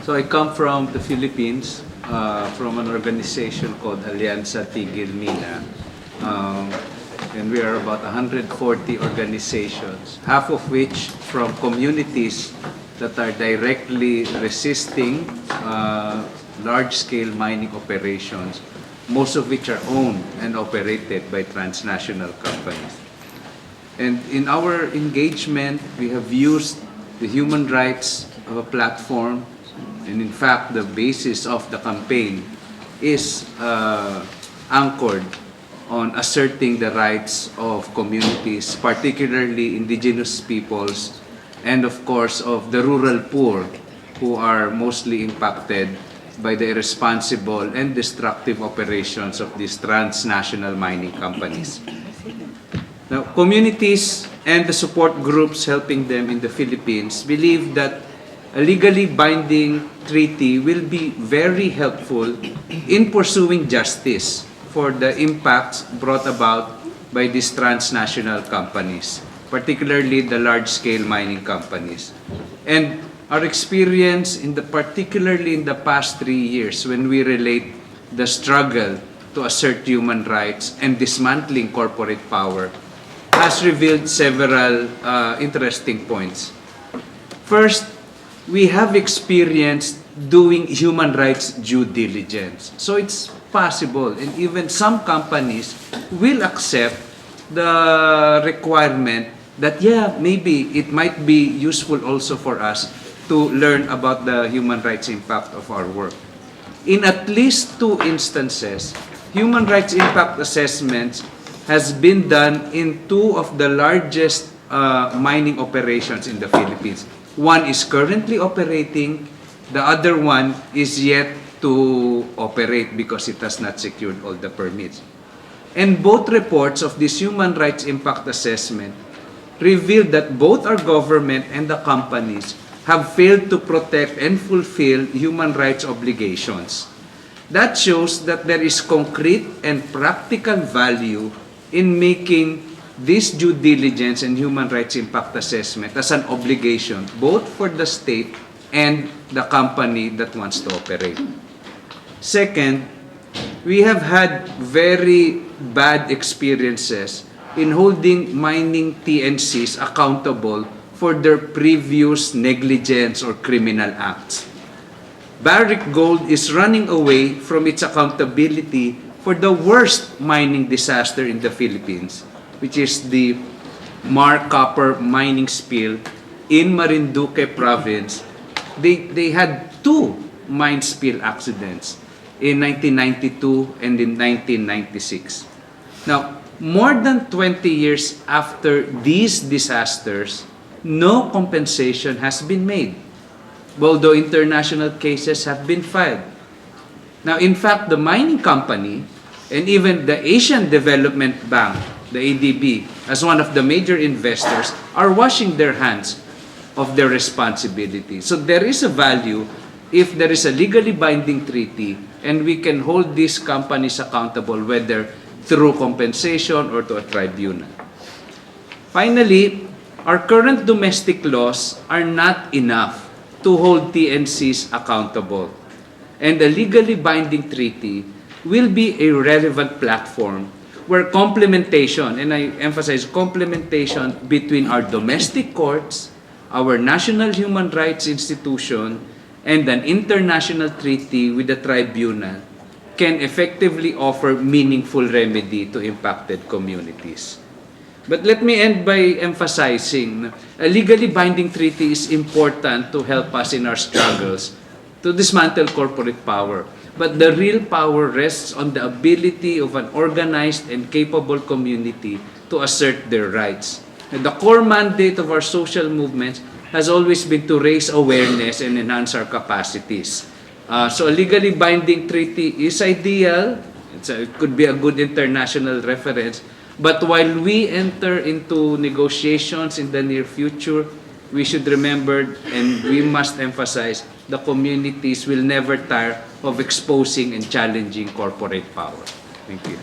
So I come from the Philippines, from an organization called Alianza Tigil Mina. And we are about 140 organizations, half of which from communities that are directly resisting large-scale mining operations, most of which are owned and operated by transnational companies. And in our engagement, we have used the human rights of a platform, and in fact, the basis of the campaign is anchored on asserting the rights of communities, particularly indigenous peoples, and of course of the rural poor, who are mostly impacted by the irresponsible and destructive operations of these transnational mining companies. Now, communities and the support groups helping them in the Philippines believe that a legally binding treaty will be very helpful in pursuing justice for the impacts brought about by these transnational companies, particularly the large-scale mining companies. And our experience, particularly in the past 3 years, when we relate the struggle to assert human rights and dismantling corporate power, has revealed several interesting points. First, we have experienced doing human rights due diligence. So it's possible, and even some companies will accept the requirement that, yeah, maybe it might be useful also for us to learn about the human rights impact of our work. In at least 2 instances, human rights impact assessments has been done in 2 of the largest mining operations in the Philippines. One is currently operating, the other one is yet to operate because it has not secured all the permits. And both reports of this human rights impact assessment revealed that both our government and the companies have failed to protect and fulfill human rights obligations. That shows that there is concrete and practical value in making this due diligence and human rights impact assessment as an obligation, both for the state and the company that wants to operate. Second, we have had very bad experiences in holding mining TNCs accountable for their previous negligence or criminal acts. Barrick Gold is running away from its accountability for the worst mining disaster in the Philippines, which is the Mar copper mining spill in Marinduque province. They had 2 mine spill accidents in 1992 and in 1996. Now, more than 20 years after these disasters, no compensation has been made, although international cases have been filed. Now, in fact, the mining company and even the Asian Development Bank, the ADB, as one of the major investors, are washing their hands of their responsibility. So there is a value if there is a legally binding treaty and we can hold these companies accountable, whether through compensation or to a tribunal. Finally, our current domestic laws are not enough to hold TNCs accountable. And a legally binding treaty will be a relevant platform where complementation, and I emphasize complementation between our domestic courts, our national human rights institution, and an international treaty with the tribunal can effectively offer meaningful remedy to impacted communities. But let me end by emphasizing a legally binding treaty is important to help us in our struggles to dismantle corporate power. But the real power rests on the ability of an organized and capable community to assert their rights. And the core mandate of our social movements has always been to raise awareness and enhance our capacities. So a legally binding treaty is ideal. It could be a good international reference. But while we enter into negotiations in the near future, we should remember and we must emphasize the communities will never tire of exposing and challenging corporate power. Thank you.